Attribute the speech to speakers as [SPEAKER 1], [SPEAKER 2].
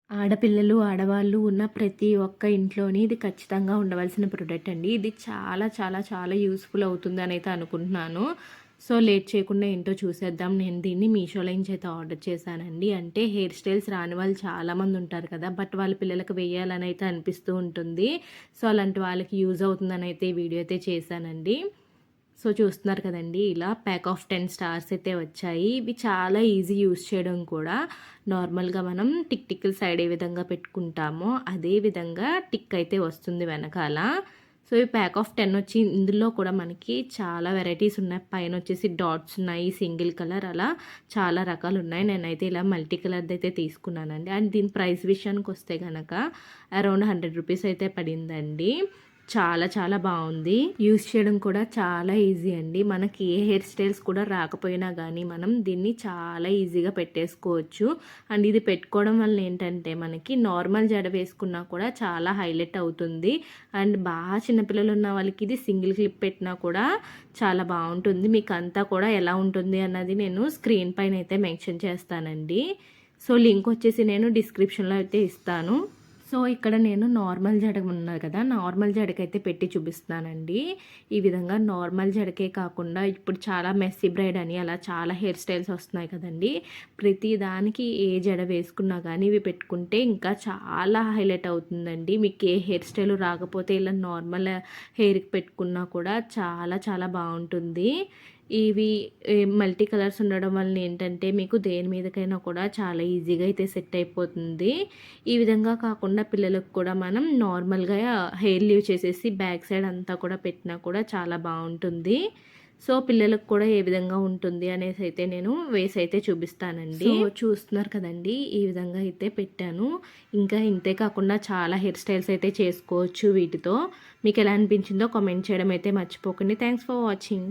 [SPEAKER 1] ఆడపిల్లలు, ఆడవాళ్ళు ఉన్న ప్రతి ఒక్క ఇంట్లోని ఇది ఖచ్చితంగా ఉండవలసిన ప్రొడక్ట్ అండి. ఇది చాలా చాలా చాలా యూజ్‌ఫుల్ అవుతుందనైతే అనుకుంటున్నాను. సో, లేట్ చేయకుండా ఏంటో చూసేద్దాం. నేను దీన్ని మీషోలో నుంచి అయితే ఆర్డర్ చేశానండి. అంటే హెయిర్ స్టైల్స్ రాని వాళ్ళు చాలామంది ఉంటారు కదా! బట్ వాళ్ళ పిల్లలకి వేయాలని అయితే అనిపిస్తూ ఉంటుంది. సో, అలాంటి వాళ్ళకి యూజ్ అవుతుందనైతే ఈ వీడియో అయితే చేశానండి. సో, చూస్తున్నారు కదండీ! ఇలా ప్యాక్ ఆఫ్ 10 స్టార్స్ అయితే వచ్చాయి. ఇవి చాలా ఈజీ యూజ్ చేయడం కూడా. నార్మల్‌గా మనం టిక్కులు సైడ్ ఏ విధంగా పెట్టుకుంటామో, అదే విధంగా టిక్ అయితే వస్తుంది వెనకాల. సో, ఈ ప్యాక్ ఆఫ్ 10 వచ్చి ఇందులో కూడా మనకి చాలా వెరైటీస్ ఉన్నాయి. పైనొచ్చేసి డాట్స్ ఉన్నాయి, సింగిల్ కలర్ అలా చాలా రకాలున్నాయి. నేనైతే ఇలా మల్టీ కలర్‌దయితే తీసుకున్నానండి. అండ్ దీని ప్రైస్ విషయానికొస్తే గనక అరౌండ్ 100 రూపీస్ అయితే పడిందండి. చాలా చాలా బావుంది. యూజ్ చేయడం కూడా చాలా ఈజీ అండి. మనకి ఏ హెయిర్ స్టైల్స్ కూడా రాకపోయినా గానీ, మనం దీన్ని చాలా ఈజీగా పెట్టేసుకోవచ్చు. అండ్ ఇది పెట్టుకోవడం వల్ల ఏంటంటే, మనకి నార్మల్ జడ వేసుకున్నా కూడా చాలా హైలైట్ అవుతుంది. అండ్ చిన్న పిల్లలు ఉన్న వాళ్ళకి ఇది సింగిల్ క్లిప్ పెట్టినా కూడా చాలా బావుంటుంది. మీకంతా కూడా ఎలా ఉంటుంది అన్నది నేను స్క్రీన్ పైన అయితే మెన్షన్ చేస్తానండి. సో, లింక్ వచ్చేసి నేను డిస్క్రిప్షన్‌లో అయితే ఇస్తాను. సో, ఇక్కడ నేను నార్మల్ జడ ఉన్నది కదా! నార్మల్ జడకైతే పెట్టి చూపిస్తున్నానండి. ఈ విధంగా నార్మల్ జడకే కాకుండా ఇప్పుడు చాలా మెస్సీ బ్రైడ్ అని అలా చాలా హెయిర్ స్టైల్స్ వస్తున్నాయి కదండీ! ప్రతి దానికి ఏ జడ వేసుకున్నా గానీ ఇవి పెట్టుకుంటే ఇంకా చాలా హైలైట్ అవుతుందండి. మీకు ఏ హెయిర్ స్టైల్ రాకపోతే ఇలా నార్మల్ హెయిర్‌కి పెట్టుకున్నా కూడా చాలా చాలా బావుంటుంది. ఇవి మల్టీ కలర్స్ ఉండడం వలన ఏంటంటే మీకు దేని మీదకైనా కూడా చాలా ఈజీగా అయితే సెట్ అయిపోతుంది. ఈ విధంగా కాకుండా పిల్లలకు కూడా మనం నార్మల్‌గా హెయిర్ లీవ్ చేసేసి బ్యాక్ సైడ్ అంతా కూడా పెట్టినా కూడా చాలా బావుంటుంది. సో, పిల్లలకు కూడా ఏ విధంగా ఉంటుంది అనేసి అయితే నేను వేసి అయితే చూపిస్తానండి. సో, చూస్తున్నారు కదండీ! ఈ విధంగా అయితే పెట్టాను. ఇంకా ఇంతే కాకుండా చాలా హెయిర్ స్టైల్స్ అయితే చేసుకోవచ్చు వీటితో. మీకు ఎలా అనిపించిందో కామెంట్ చేయడం అయితే మర్చిపోకండి. Thanks for watching.